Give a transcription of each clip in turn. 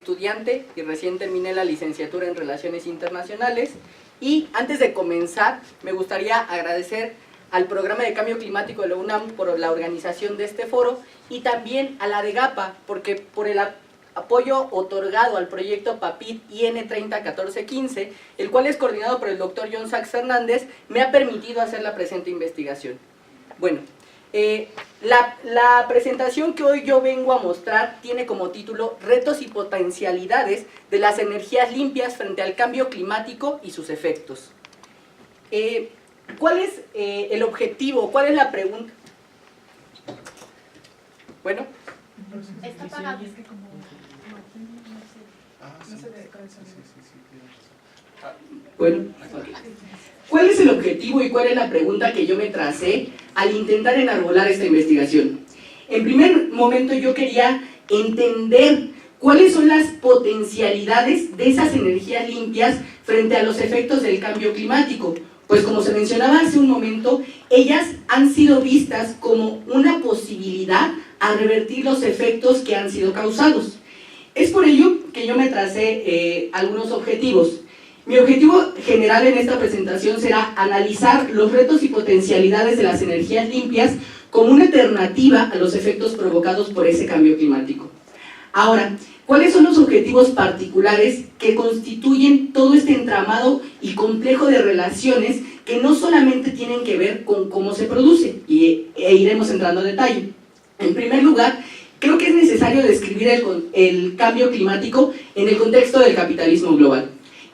estudiante y recién terminé la licenciatura en Relaciones Internacionales. Y antes de comenzar, me gustaría agradecer al Programa de Cambio Climático de la UNAM por la organización de este foro y también a la DEGAPA por el apoyo otorgado al proyecto PAPIT IN 301415, el cual es coordinado por el doctor John Sachs Fernández, me ha permitido hacer la presente investigación. Bueno, la presentación que hoy yo vengo a mostrar tiene como título Retos y potencialidades de las energías limpias frente al cambio climático y sus efectos. ¿Cuál es el objetivo? ¿Cuál es la pregunta? Bueno. Está apagado. Bueno, okay. ¿Cuál es el objetivo y cuál es la pregunta que yo me tracé al intentar enarbolar esta investigación? En primer momento yo quería entender cuáles son las potencialidades de esas energías limpias frente a los efectos del cambio climático. Pues como se mencionaba hace un momento, ellas han sido vistas como una posibilidad a revertir los efectos que han sido causados. Es por ello que yo me tracé algunos objetivos. Mi objetivo general en esta presentación será analizar los retos y potencialidades de las energías limpias como una alternativa a los efectos provocados por ese cambio climático. Ahora, ¿cuáles son los objetivos particulares que constituyen todo este entramado y complejo de relaciones que no solamente tienen que ver con cómo se produce? E iremos entrando a detalle. En primer lugar, creo que es necesario describir el cambio climático en el contexto del capitalismo global.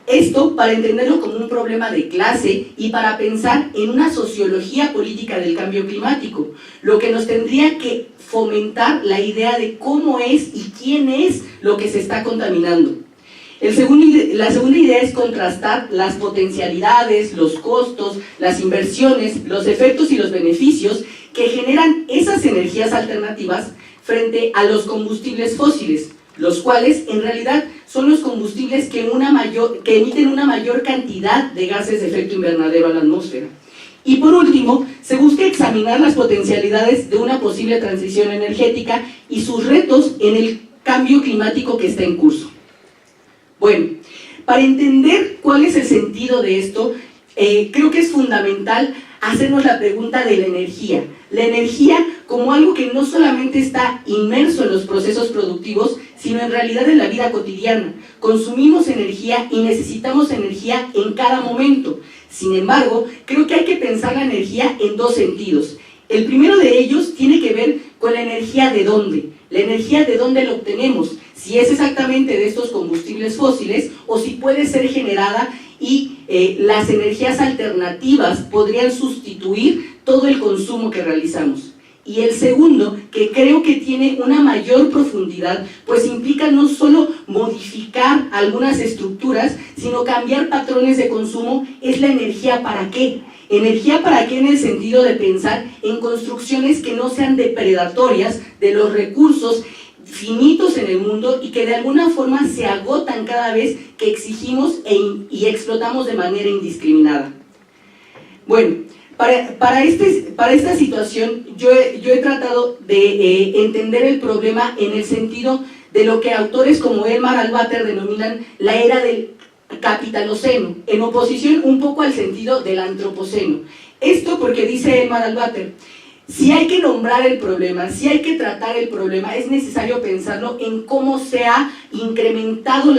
Esto para entenderlo como un problema de clase y para pensar en una sociología política del cambio climático, lo que nos tendría que fomentar la idea de cómo es y quién es lo que se está contaminando. La segunda idea es contrastar las potencialidades, los costos, las inversiones, los efectos y los beneficios que generan esas energías alternativas frente a los combustibles fósiles, los cuales en realidad son los combustibles que emiten una mayor cantidad de gases de efecto invernadero a la atmósfera. Y por último, se busca examinar las potencialidades de una posible transición energética y sus retos en el cambio climático que está en curso. Bueno, para entender cuál es el sentido de esto, creo que es fundamental hacernos la pregunta de la energía. La energía como algo que no solamente está inmerso en los procesos productivos, sino en realidad en la vida cotidiana. Consumimos energía y necesitamos energía en cada momento. Sin embargo, creo que hay que pensar la energía en dos sentidos. El primero de ellos tiene que ver con la energía de dónde. La energía de dónde la obtenemos. Si es exactamente de estos combustibles fósiles o si puede ser generada y las energías alternativas podrían sustituir todo el consumo que realizamos. Y el segundo, que creo que tiene una mayor profundidad, pues implica no solo modificar algunas estructuras, sino cambiar patrones de consumo, es la energía para qué. Energía para qué en el sentido de pensar en construcciones que no sean depredatorias de los recursos finitos en el mundo y que de alguna forma se agotan cada vez que exigimos y explotamos de manera indiscriminada. Bueno, para esta situación yo he tratado de entender el problema en el sentido de lo que autores como Elmar Albater denominan la era del capitaloceno, en oposición un poco al sentido del antropoceno. Esto porque dice Elmar Albater, si hay que nombrar el problema, si hay que tratar el problema, es necesario pensarlo en cómo se ha incrementado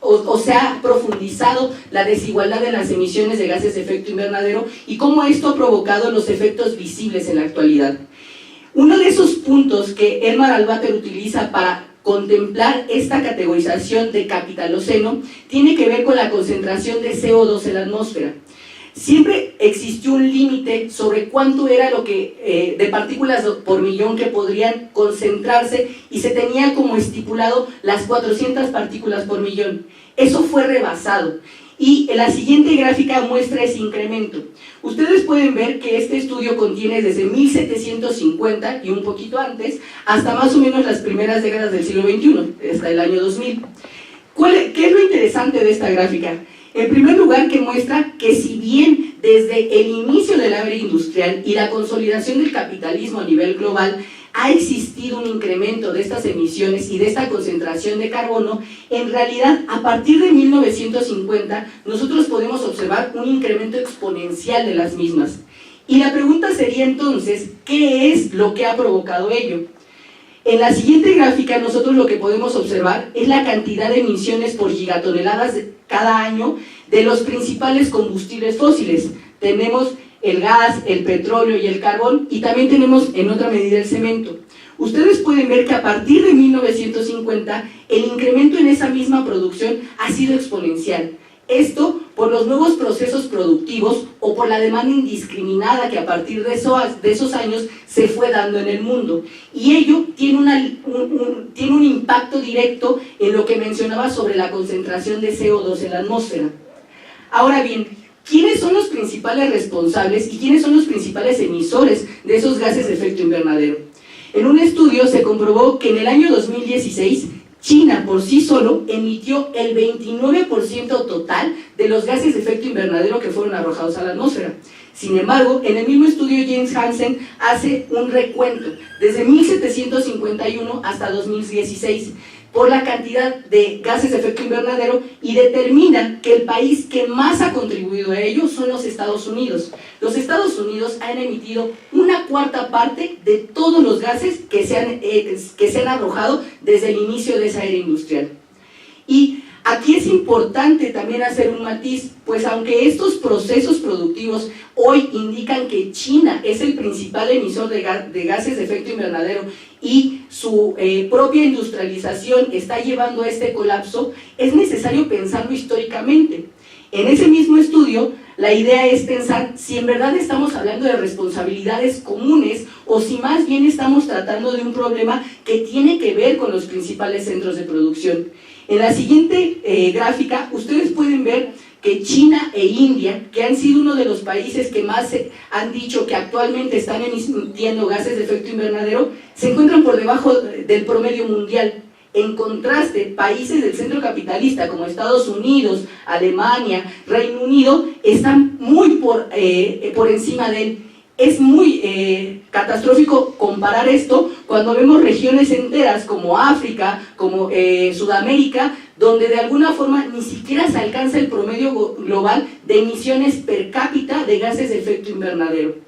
o se ha profundizado la desigualdad de las emisiones de gases de efecto invernadero y cómo esto ha provocado los efectos visibles en la actualidad. Uno de esos puntos que Elmar Albater utiliza para contemplar esta categorización de capitaloceno tiene que ver con la concentración de CO2 en la atmósfera. Siempre existió un límite sobre cuánto era lo que de partículas por millón que podrían concentrarse y se tenía como estipulado las 400 partículas por millón. Eso fue rebasado y la siguiente gráfica muestra ese incremento. Ustedes pueden ver que este estudio contiene desde 1750 y un poquito antes hasta más o menos las primeras décadas del siglo XXI, hasta el año 2000. ¿Qué es lo interesante de esta gráfica? En primer lugar, que muestra que si bien desde el inicio de la era industrial y la consolidación del capitalismo a nivel global ha existido un incremento de estas emisiones y de esta concentración de carbono, en realidad a partir de 1950 nosotros podemos observar un incremento exponencial de las mismas. Y la pregunta sería entonces, ¿qué es lo que ha provocado ello? En la siguiente gráfica nosotros lo que podemos observar es la cantidad de emisiones por gigatoneladas cada año de los principales combustibles fósiles. Tenemos el gas, el petróleo y el carbón, y también tenemos en otra medida el cemento. Ustedes pueden ver que a partir de 1950 el incremento en esa misma producción ha sido exponencial. Esto por los nuevos procesos productivos o por la demanda indiscriminada que a partir de esos años se fue dando en el mundo. Y ello tiene un impacto directo en lo que mencionaba sobre la concentración de CO2 en la atmósfera. Ahora bien, ¿quiénes son los principales responsables y quiénes son los principales emisores de esos gases de efecto invernadero? En un estudio se comprobó que en el año 2016 China por sí solo emitió el 29% total de los gases de efecto invernadero que fueron arrojados a la atmósfera. Sin embargo, en el mismo estudio James Hansen hace un recuento desde 1751 hasta 2016 por la cantidad de gases de efecto invernadero y determina que el país que más ha contribuido a ello son los Estados Unidos. Los Estados Unidos han emitido una cuarta parte de todos los gases que se han arrojado desde el inicio de esa era industrial. Y aquí es importante también hacer un matiz, pues aunque estos procesos productivos hoy indican que China es el principal emisor de gases de efecto invernadero y su propia industrialización está llevando a este colapso, es necesario pensarlo históricamente. En ese mismo estudio, la idea es pensar si en verdad estamos hablando de responsabilidades comunes o si más bien estamos tratando de un problema que tiene que ver con los principales centros de producción. En la siguiente gráfica, ustedes pueden ver que China e India, que han sido uno de los países que más han dicho que actualmente están emitiendo gases de efecto invernadero, se encuentran por debajo del promedio mundial. En contraste, países del centro capitalista como Estados Unidos, Alemania, Reino Unido, están muy por encima de él. Es muy catastrófico comparar esto cuando vemos regiones enteras como África, como Sudamérica, donde de alguna forma ni siquiera se alcanza el promedio global de emisiones per cápita de gases de efecto invernadero.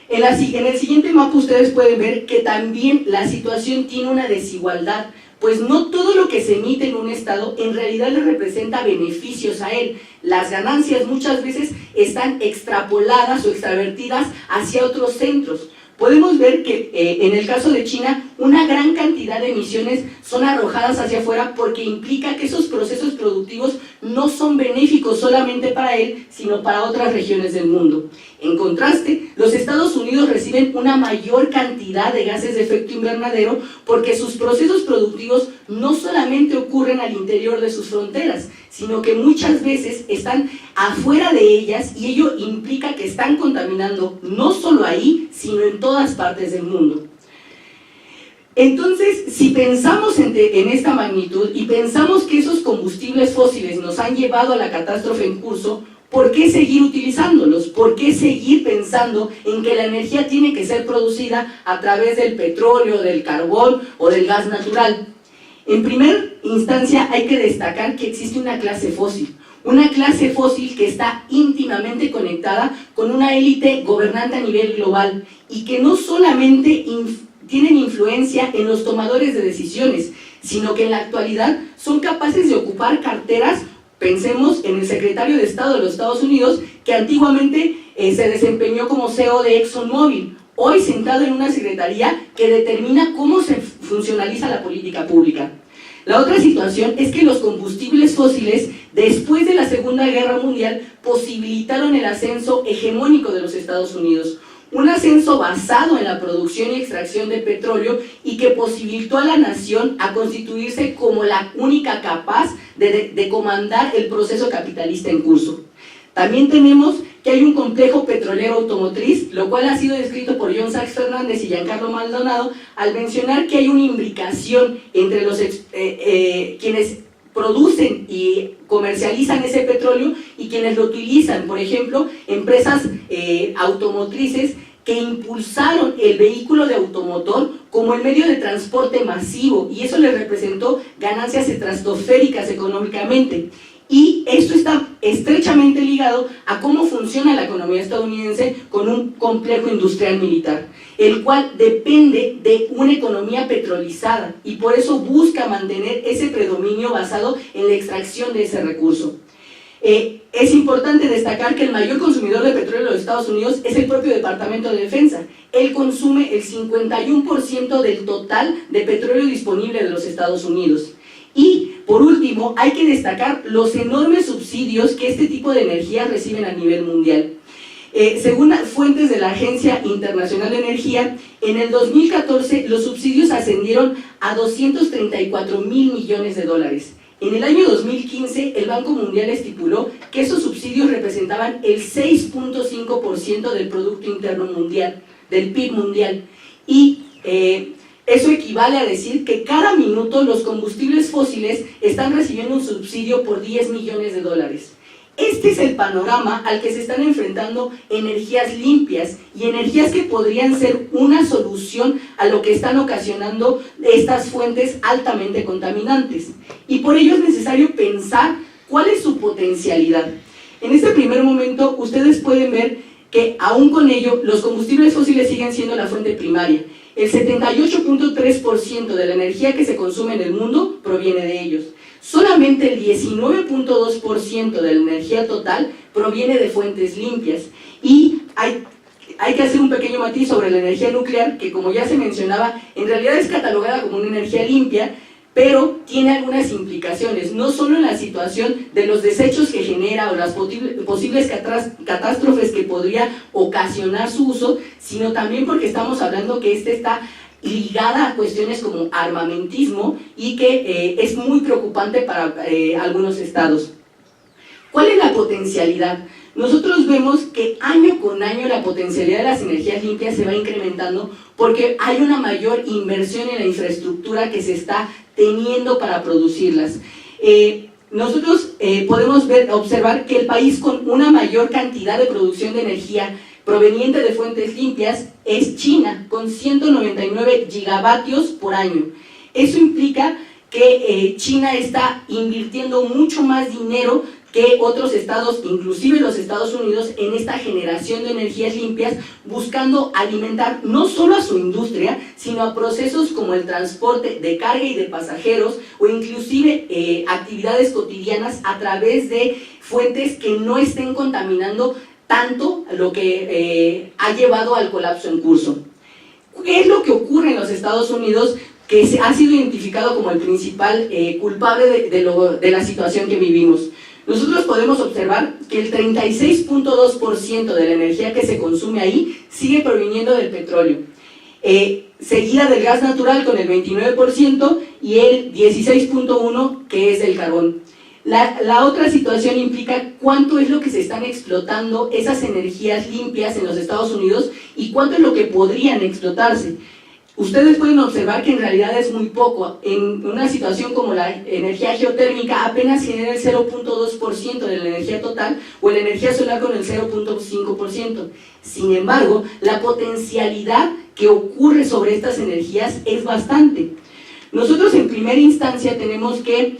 En el siguiente mapa ustedes pueden ver que también la situación tiene una desigualdad, pues no todo lo que se emite en un estado en realidad le representa beneficios a él. Las ganancias muchas veces están extrapoladas o extravertidas hacia otros centros. Podemos ver que en el caso de China, una gran cantidad de emisiones son arrojadas hacia afuera porque implica que esos procesos productivos no son benéficos solamente para él, sino para otras regiones del mundo. En contraste, los Estados Unidos reciben una mayor cantidad de gases de efecto invernadero porque sus procesos productivos no solamente ocurren al interior de sus fronteras, sino que muchas veces están afuera de ellas y ello implica que están contaminando no solo ahí, sino en todas partes del mundo. Entonces, si pensamos en esta magnitud y pensamos que esos combustibles fósiles nos han llevado a la catástrofe en curso, ¿por qué seguir utilizándolos? ¿Por qué seguir pensando en que la energía tiene que ser producida a través del petróleo, del carbón o del gas natural? En primera instancia hay que destacar que existe una clase fósil que está íntimamente conectada con una élite gobernante a nivel global y que no solamente tienen influencia en los tomadores de decisiones, sino que en la actualidad son capaces de ocupar carteras. Pensemos en el secretario de Estado de los Estados Unidos, que antiguamente se desempeñó como CEO de ExxonMobil, hoy sentado en una secretaría que determina cómo se funcionaliza la política pública. La otra situación es que los combustibles fósiles, después de la Segunda Guerra Mundial, posibilitaron el ascenso hegemónico de los Estados Unidos. Un ascenso basado en la producción y extracción de petróleo y que posibilitó a la nación a constituirse como la única capaz de comandar el proceso capitalista en curso. También tenemos que hay un complejo petrolero automotriz, lo cual ha sido descrito por John Sachs Fernández y Giancarlo Maldonado, al mencionar que hay una imbricación entre los quienes producen y comercializan ese petróleo y quienes lo utilizan. Por ejemplo, empresas automotrices que impulsaron el vehículo de automotor como el medio de transporte masivo, y eso le representó ganancias estratosféricas económicamente. Y esto está estrechamente ligado a cómo funciona la economía estadounidense con un complejo industrial militar, el cual depende de una economía petrolizada y por eso busca mantener ese predominio basado en la extracción de ese recurso. Es importante destacar que el mayor consumidor de petróleo de los Estados Unidos es el propio Departamento de Defensa. Él consume el 51% del total de petróleo disponible de los Estados Unidos. Y, por último, hay que destacar los enormes subsidios que este tipo de energía reciben a nivel mundial. Según fuentes de la Agencia Internacional de Energía, en el 2014 los subsidios ascendieron a 234,000 millones de dólares. En el año 2015, el Banco Mundial estipuló que esos subsidios representaban el 6.5% del Producto Interno Mundial, del PIB mundial. Y eso equivale a decir que cada minuto los combustibles fósiles están recibiendo un subsidio por 10 millones de dólares. Este es el panorama al que se están enfrentando energías limpias y energías que podrían ser una solución a lo que están ocasionando estas fuentes altamente contaminantes. Y por ello es necesario pensar cuál es su potencialidad. En este primer momento ustedes pueden ver que aún con ello los combustibles fósiles siguen siendo la fuente primaria. El 78.3% de la energía que se consume en el mundo proviene de ellos. Solamente el 19.2% de la energía total proviene de fuentes limpias. Y hay que hacer un pequeño matiz sobre la energía nuclear, que como ya se mencionaba, en realidad es catalogada como una energía limpia, pero tiene algunas implicaciones, no solo en la situación de los desechos que genera o las posibles catástrofes que podría ocasionar su uso, sino también porque estamos hablando que está ligada a cuestiones como armamentismo y que es muy preocupante para algunos estados. ¿Cuál es la potencialidad? Nosotros vemos que año con año la potencialidad de las energías limpias se va incrementando porque hay una mayor inversión en la infraestructura que se está teniendo para producirlas. Nosotros podemos observar que el país con una mayor cantidad de producción de energía proveniente de fuentes limpias es China, con 199 gigavatios por año. Eso implica que China está invirtiendo mucho más dinero que otros estados, inclusive los Estados Unidos, en esta generación de energías limpias, buscando alimentar no solo a su industria, sino a procesos como el transporte de carga y de pasajeros, o inclusive actividades cotidianas a través de fuentes que no estén contaminando tanto, lo que ha llevado al colapso en curso. ¿Qué es lo que ocurre en los Estados Unidos que ha sido identificado como el principal culpable de la situación que vivimos? Nosotros podemos observar que el 36.2% de la energía que se consume ahí sigue proviniendo del petróleo, seguida del gas natural con el 29% y el 16.1% que es del carbón. La otra situación implica cuánto es lo que se están explotando esas energías limpias en los Estados Unidos y cuánto es lo que podrían explotarse. Ustedes pueden observar que en realidad es muy poco. En una situación como la energía geotérmica apenas genera el 0.2% de la energía total, o la energía solar con el 0.5%. Sin embargo, la potencialidad que ocurre sobre estas energías es bastante. Nosotros en primera instancia tenemos que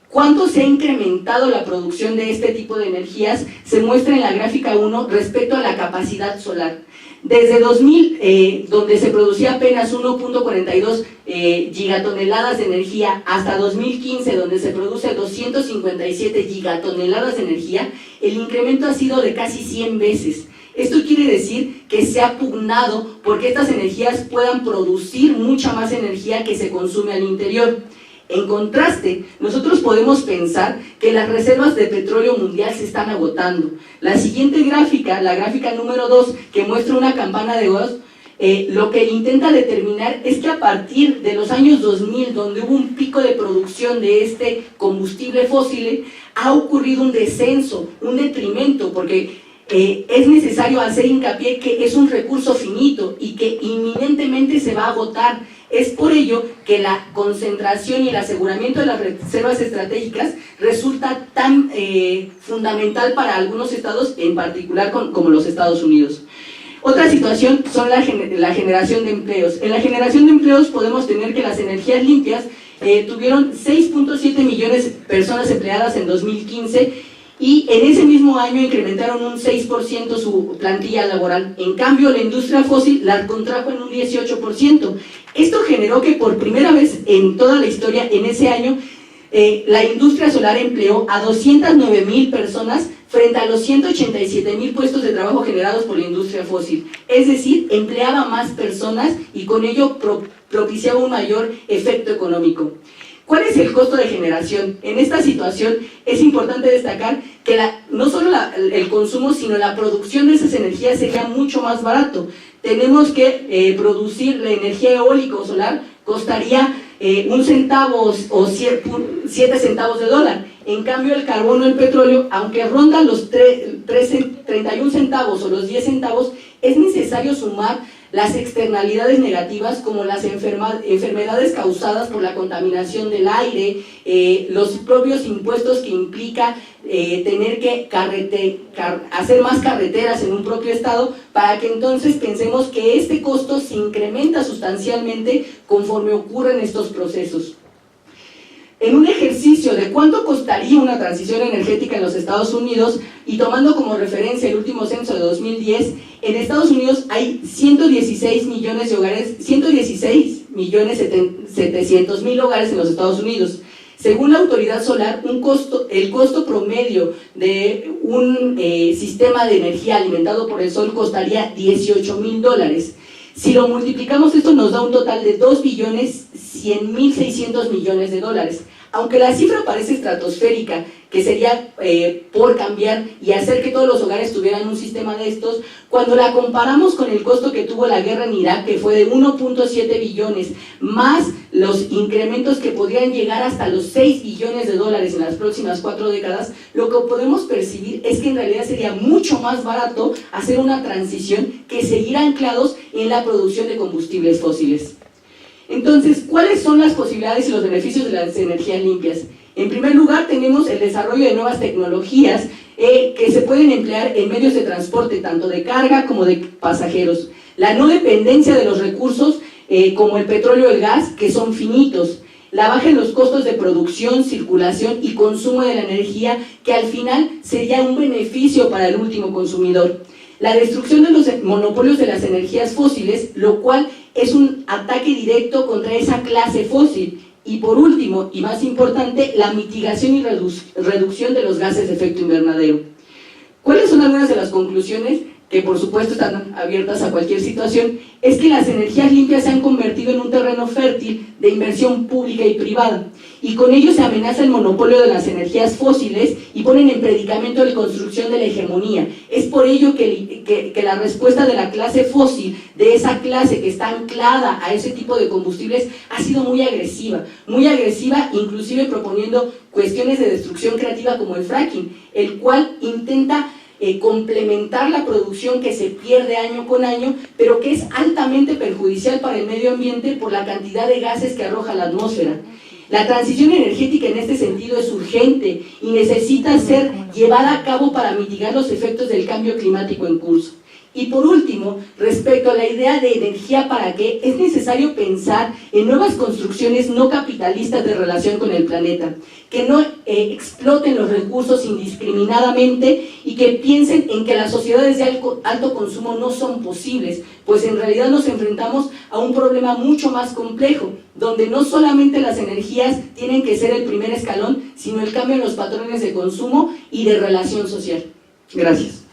¿cuánto se ha incrementado la producción de este tipo de energías? Se muestra en la gráfica 1 respecto a la capacidad solar. Desde 2000, donde se producía apenas 1.42 gigatoneladas de energía, hasta 2015, donde se produce 257 gigatoneladas de energía, el incremento ha sido de casi 100 veces. Esto quiere decir que se ha pugnado porque estas energías puedan producir mucha más energía que se consume al interior. En contraste, nosotros podemos pensar que las reservas de petróleo mundial se están agotando. La siguiente gráfica, la gráfica número 2, que muestra una campana de Gauss, lo que intenta determinar es que a partir de los años 2000, donde hubo un pico de producción de este combustible fósil, ha ocurrido un descenso, un detrimento, porque es necesario hacer hincapié que es un recurso finito y que inminentemente se va a agotar. Es por ello que la concentración y el aseguramiento de las reservas estratégicas resulta tan fundamental para algunos estados, en particular como los Estados Unidos. Otra situación son la generación de empleos. En la generación de empleos podemos tener que las energías limpias tuvieron 6.7 millones de personas empleadas en 2015 y en ese mismo año incrementaron un 6% su plantilla laboral. En cambio, la industria fósil la contrajo en un 18%. Esto generó que por primera vez en toda la historia, en ese año, la industria solar empleó a 209,000 personas frente a los 187,000 puestos de trabajo generados por la industria fósil. Es decir, empleaba más personas y con ello propiciaba un mayor efecto económico. ¿Cuál es el costo de generación? En esta situación es importante destacar que no solo el consumo, sino la producción de esas energías sería mucho más barato. Tenemos que producir la energía eólica o solar costaría 1 centavo o 7 centavos de dólar. En cambio, el carbón o el petróleo, aunque rondan los 31 centavos o los 10 centavos, es necesario sumar las externalidades negativas como las enfermedades causadas por la contaminación del aire, los propios impuestos que implica tener que hacer más carreteras en un propio estado, para que entonces pensemos que este costo se incrementa sustancialmente conforme ocurren estos procesos. En un ejercicio de cuánto costaría una transición energética en los Estados Unidos, y tomando como referencia el último censo de 2010, en Estados Unidos hay 116 millones de hogares, 116.700.000 hogares en los Estados Unidos. Según la Autoridad Solar, el costo promedio de un sistema de energía alimentado por el sol costaría $18,000. Si lo multiplicamos, esto nos da un total de $2.100.600.000.000. Aunque la cifra parece estratosférica, que sería por cambiar y hacer que todos los hogares tuvieran un sistema de estos, cuando la comparamos con el costo que tuvo la guerra en Irak, que fue de 1.7 billones, más los incrementos que podrían llegar hasta los 6 billones de dólares en las próximas 4 décadas, lo que podemos percibir es que en realidad sería mucho más barato hacer una transición que seguir anclados en la producción de combustibles fósiles. Entonces, ¿cuáles son las posibilidades y los beneficios de las energías limpias? En primer lugar, tenemos el desarrollo de nuevas tecnologías que se pueden emplear en medios de transporte, tanto de carga como de pasajeros. La no dependencia de los recursos como el petróleo y el gas, que son finitos. La baja en los costos de producción, circulación y consumo de la energía, que al final sería un beneficio para el último consumidor. La destrucción de los monopolios de las energías fósiles, lo cual es un ataque directo contra esa clase fósil. Y por último, y más importante, la mitigación y reducción de los gases de efecto invernadero. ¿Cuáles son algunas de las conclusiones? Que por supuesto están abiertas a cualquier situación, es que las energías limpias se han convertido en un terreno fértil de inversión pública y privada, y con ello se amenaza el monopolio de las energías fósiles y ponen en predicamento la construcción de la hegemonía. Es por ello que la respuesta de la clase fósil, de esa clase que está anclada a ese tipo de combustibles, ha sido muy agresiva, inclusive proponiendo cuestiones de destrucción creativa como el fracking, el cual intenta complementar la producción que se pierde año con año, pero que es altamente perjudicial para el medio ambiente por la cantidad de gases que arroja la atmósfera. La transición energética en este sentido es urgente y necesita ser llevada a cabo para mitigar los efectos del cambio climático en curso. Y por último, respecto a la idea de energía para qué, es necesario pensar en nuevas construcciones no capitalistas de relación con el planeta, que no exploten los recursos indiscriminadamente y que piensen en que las sociedades de alto consumo no son posibles, pues en realidad nos enfrentamos a un problema mucho más complejo, donde no solamente las energías tienen que ser el primer escalón, sino el cambio en los patrones de consumo y de relación social. Gracias.